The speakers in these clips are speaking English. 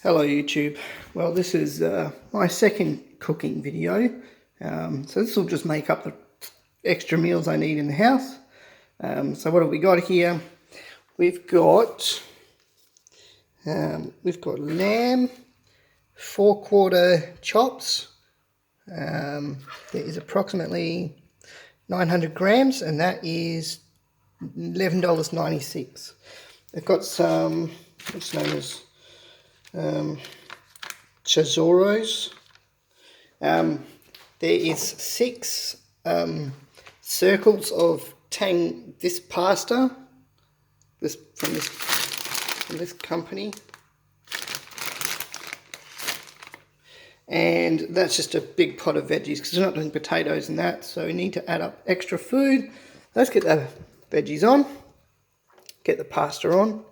Hello YouTube. Well, this is my second cooking video, so this will just make up the extra meals I need in the house. So what have we got here? We've got lamb 4/4 chops. There is approximately 900 grams, and that is $11.96. They've got some what's known as Chorizos. There is 6 circles of this pasta. From this company, and that's just a big pot of veggies because we're not doing potatoes and that, so we need to add up extra food. Let's get the veggies on, get the pasta on.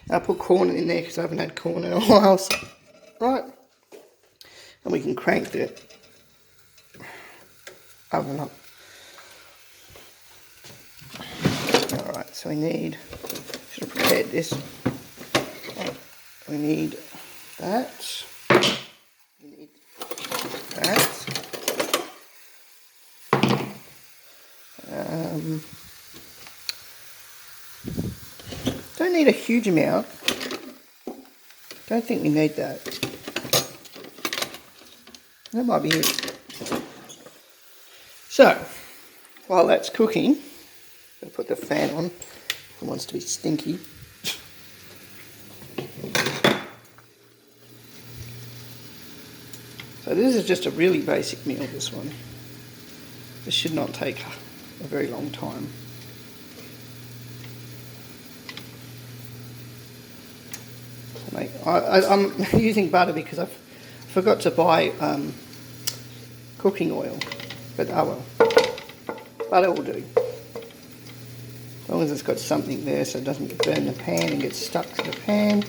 I'll put corn in there because I haven't had corn in a while. So, right, and we can crank the oven up. Alright, so we need, should have prepared this. We need that. We need that. Don't need a huge amount. Don't think we need that. That might be it. So, while that's cooking, I'll put the fan on. It wants to be stinky. So this is just a really basic meal, this one. This should not take a very long time. I'm using butter because I forgot to buy cooking oil, but oh well, butter will do. As long as it's got something there so it doesn't burn the pan and get stuck to the pan.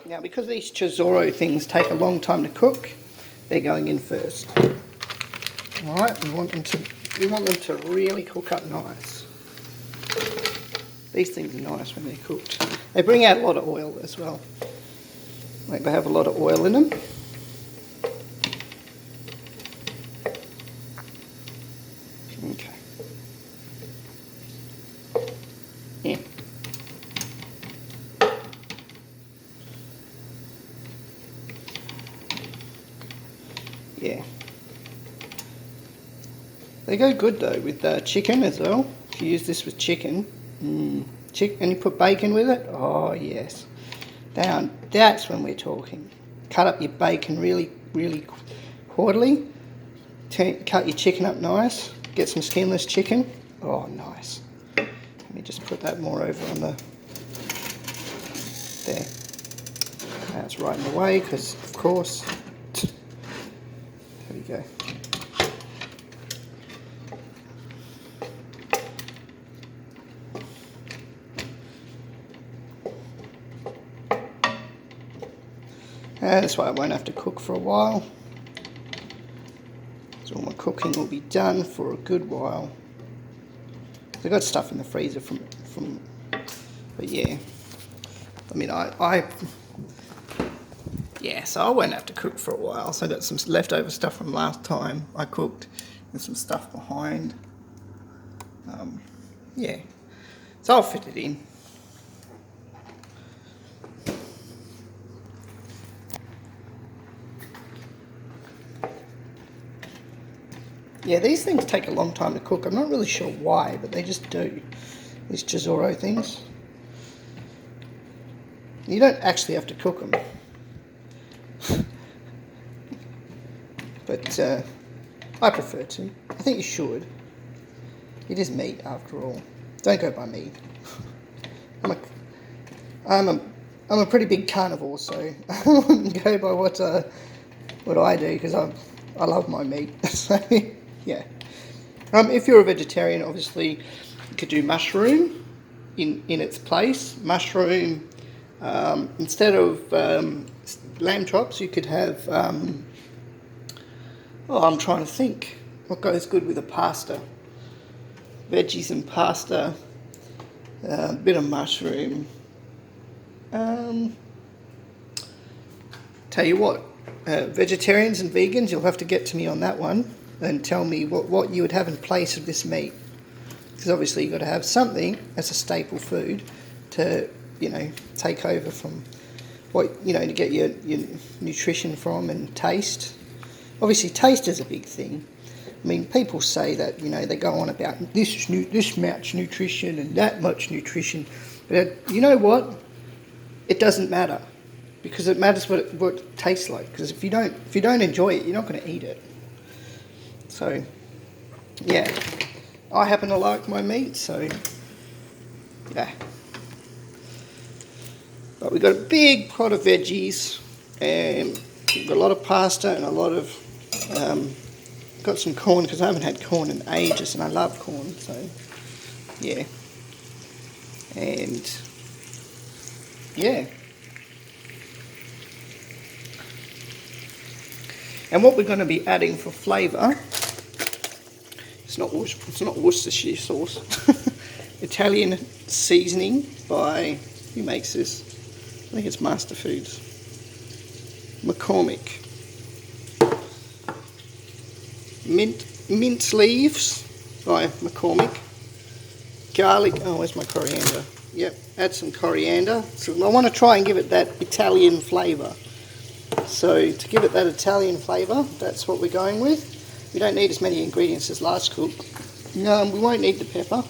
Now, because these Chorizo things take a long time to cook, they're going in first. Alright, we want them to really cook up nice. These things are nice when they're cooked. They bring out a lot of oil as well. Like, they have a lot of oil in them. Okay. Yeah. Yeah. They go good though with chicken as well. If you use this with chicken, and you put bacon with it, oh yes. That's when we're talking. Cut up your bacon really quarterly. Cut your chicken up nice. Get some skinless chicken. Oh, nice. Let me just put that more over on the there. That's right in the way because, of course. There we go. That's why I won't have to cook for a while. So all my cooking will be done for a good while. I've got stuff in the freezer from but yeah. I mean, yeah, so I won't have to cook for a while. So I got some leftover stuff from last time I cooked and some stuff behind. Yeah, so I'll fit it in. Yeah, these things take a long time to cook. I'm not really sure why, but they just do. These Chorizo things. You don't actually have to cook them. But I prefer to. I think you should. It is meat after all. Don't go by meat. I'm a pretty big carnivore, so I wouldn't go by what I do because I love my meat. So yeah. If you're a vegetarian, obviously you could do mushroom in its place. Mushroom instead of lamb chops, you could have Oh, I'm trying to think. What goes good with a pasta? Veggies and pasta. A bit of mushroom. Tell you what, vegetarians and vegans, you'll have to get to me on that one and tell me what you would have in place of this meat. Because obviously you've got to have something as a staple food to, take over from what, to get your nutrition from and taste. Obviously taste is a big thing. I mean, people say that, they go on about this much nutrition and that much nutrition. But you know what? It doesn't matter. Because it matters what it tastes like. Because if you don't enjoy it, you're not going to eat it. So, yeah. I happen to like my meat, so, yeah. But we've got a big pot of veggies. And we've got a lot of pasta and a lot of... got some corn, because I haven't had corn in ages, and I love corn, so, yeah. And, yeah. And what we're going to be adding for flavour, it's not Worcestershire sauce, Italian seasoning by, who makes this? I think it's Masterfoods. McCormick. Mint leaves by McCormick. Garlic, oh, where's my coriander? Yep, add some coriander. So I want to try and give it that Italian flavour. So to give it that Italian flavour, that's what we're going with. We don't need as many ingredients as last cook. No, we won't need the pepper.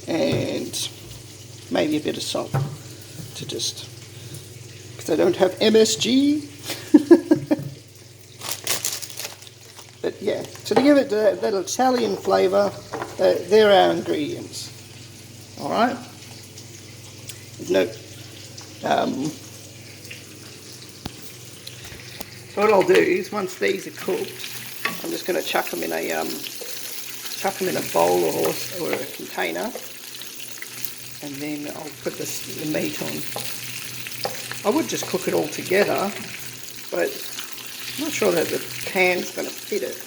And maybe a bit of salt to just, because I don't have MSG. But yeah, so to give it that Italian flavour, they're our ingredients. Alright? No. So what I'll do is, once these are cooked, I'm just going to chuck them in a bowl or a container, and then I'll put the meat on. I would just cook it all together, but I'm not sure that the pan's going to fit it.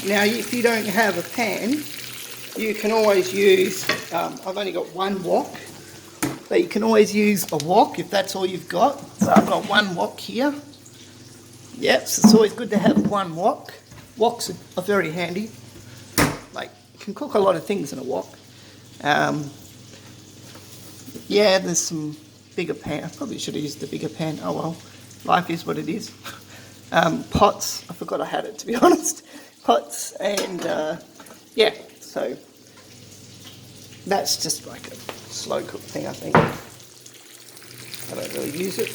Now, if you don't have a pan, you can always use, I've only got one wok, but you can always use a wok if that's all you've got. So I've got one wok here. Yep, so it's always good to have one wok. Woks are very handy. Like, you can cook a lot of things in a wok. Yeah, there's some bigger pan. I probably should have used the bigger pan. Oh well, life is what it is. Pots, I forgot I had it, to be honest. Pots, and yeah, so that's just like a slow cook thing, I think. I don't really use it.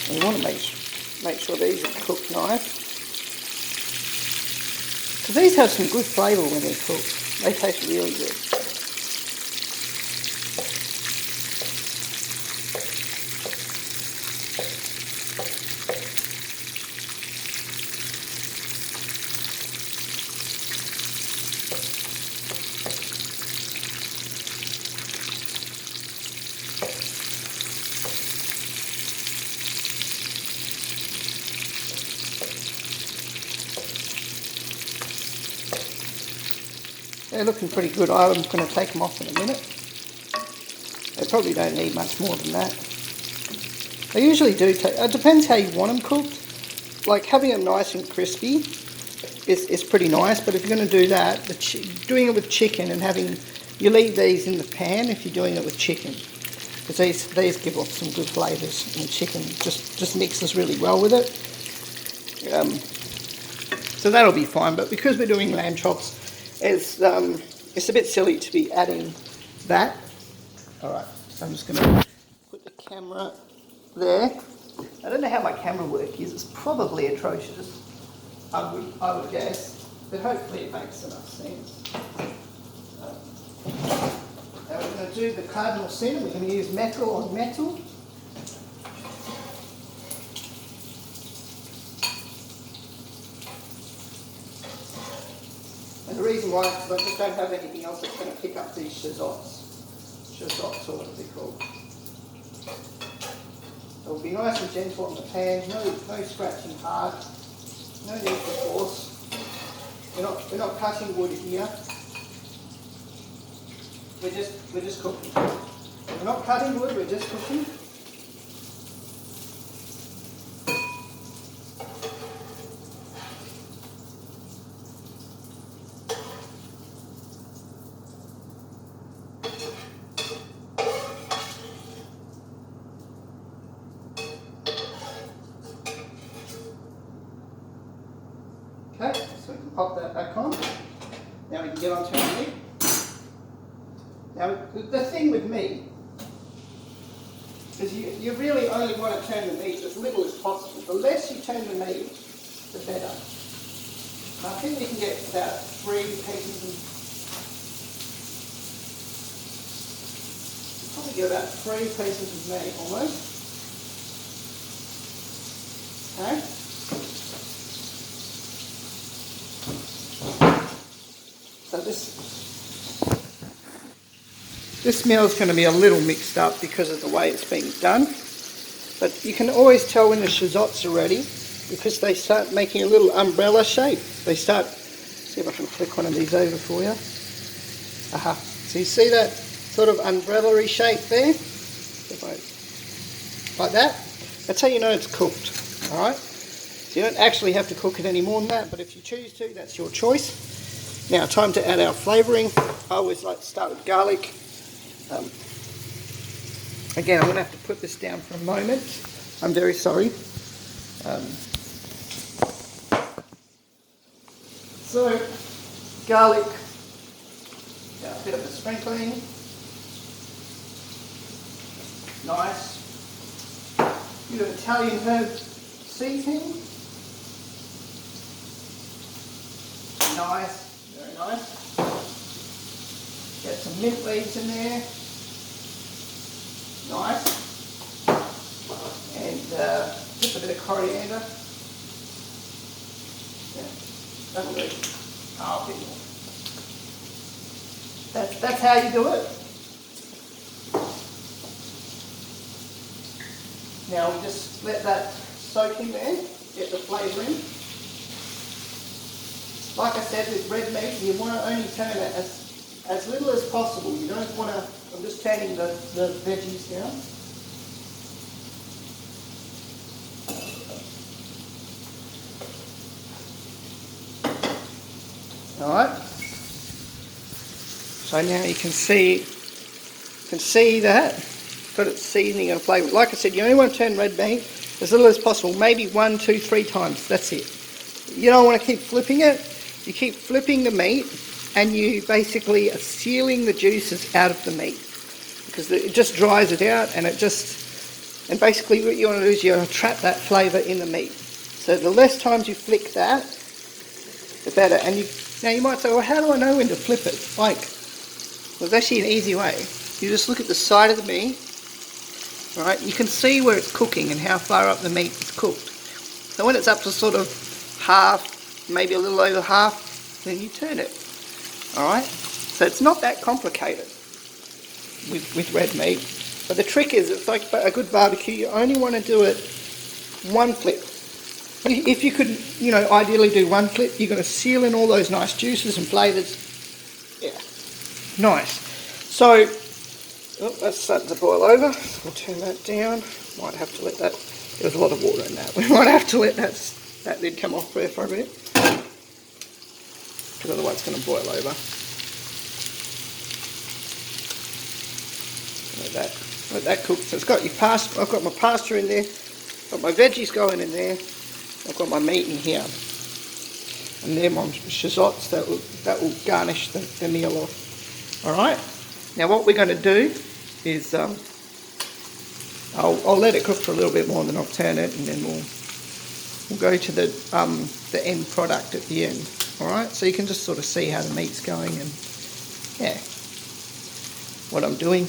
You want to make sure these are cooked nice, because these have some good flavour when they're cooked. They taste really good. They're looking pretty good. I'm going to take them off in a minute. They probably don't need much more than that. They usually do take, it depends how you want them cooked. Like having them nice and crispy is pretty nice, but if you're going to do that, doing it with chicken and you leave these in the pan if you're doing it with chicken. Because these give off some good flavours, and chicken just mixes really well with it. So that'll be fine, but because we're doing lamb chops, it's a bit silly to be adding that. Alright, so I'm just going to put the camera there. I don't know how my camera work is. It's probably atrocious, I would guess. But hopefully it makes enough sense. Now we're going to do the cardinal sin. We're going to use metal on metal. And the reason why because I just don't have anything else that's going to pick up these shallots. Shallots, or what they're called. So it'll be nice and gentle on the pan, no scratching hard, no need for force. We're not cutting wood here. We're just cooking. We're not cutting wood, we're just cooking. Okay, so we can pop that back on. Now we can get on to our meat. Now, the thing with meat is you really only want to turn the meat as little as possible. The less you turn the meat, the better. And I think we can get about 3 pieces of, probably get about 3 pieces of meat almost. Okay. So this meal is going to be a little mixed up because of the way it's being done, but you can always tell when the shallots are ready because they start making a little umbrella shape. They start, see if I can flick one of these over for you. Aha, so you see that sort of umbrella-y shape there? Like that? That's how you know it's cooked, alright? So you don't actually have to cook it any more than that, but if you choose to, that's your choice. Now, time to add our flavouring. I always like to start with garlic. Again, I'm going to have to put this down for a moment. I'm very sorry. So, garlic, a bit of a sprinkling. Nice. Bit of Italian herb seasoning. Nice, very nice. Get some mint leaves in there. Nice. And just a bit of coriander. Yeah, that'll do. Oh, a bit more. That's how you do it. Now we just let that soak in there, get the flavour in. Like I said, with red meat, you want to only turn it as little as possible. You don't want to, I'm just turning the veggies down. Alright. So now you can see that. Got its seasoning and flavour. Like I said, you only want to turn red meat as little as possible. Maybe 1, 2, 3 times. That's it. You don't want to keep flipping it. You keep flipping the meat and you basically are sealing the juices out of the meat because it just dries it out and and basically what you want to do is you want to trap that flavour in the meat. So the less times you flick that, the better. And now you might say, well, how do I know when to flip it? Well, there's actually an easy way. You just look at the side of the meat, right? You can see where it's cooking and how far up the meat is cooked. So when it's up to sort of half, maybe a little over half, then you turn it. Alright? So it's not that complicated with red meat. But the trick is, it's like a good barbecue, you only want to do it 1 flip. If you could, ideally do 1 flip, you're going to seal in all those nice juices and flavours. Yeah. Nice. So, that's starting to boil over. We'll turn that down. Might have to let that, there's a lot of water in that. We might have to let that lid come off there for a bit. Because otherwise it's going to boil over. Let that cook. So it's got your pasta. I've got my pasta in there. Got my veggies going in there. I've got my meat in here. And then my shallots that will garnish the meal off. All right. Now what we're going to do is I'll let it cook for a little bit more, and then I'll turn it, and then we'll go to the end product at the end. All right. So you can just sort of see how the meat's going and what I'm doing.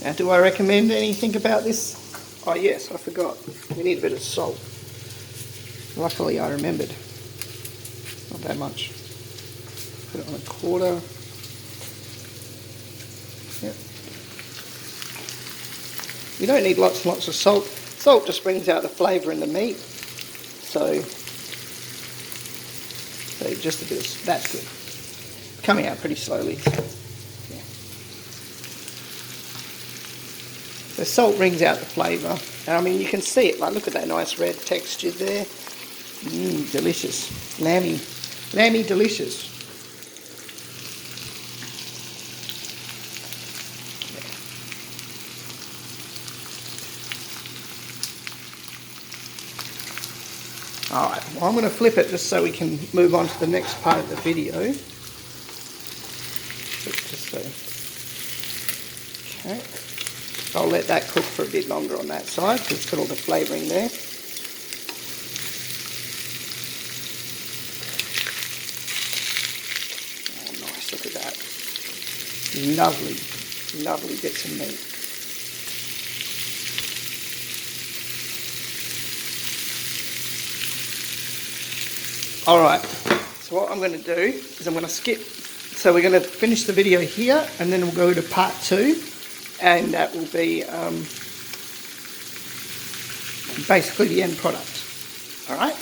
Now, do I recommend anything about this? Oh yes, I forgot. We need a bit of salt. Luckily I remembered. Not that much. Put it on a quarter. Yep. You don't need lots and lots of salt. Salt just brings out the flavour in the meat. So just a bit of, that's good. Coming out pretty slowly. Yeah. The salt brings out the flavour. And I mean, you can see it, like look at that nice red texture there. Delicious. Lamby delicious. Alright, well, I'm going to flip it just so we can move on to the next part of the video. Just so. Okay. I'll let that cook for a bit longer on that side because it's got all the flavouring there. Oh, nice, look at that. Lovely, lovely bits of meat. Alright, so what I'm going to do is I'm going to skip, so we're going to finish the video here and then we'll go to part 2 and that will be basically the end product. Alright?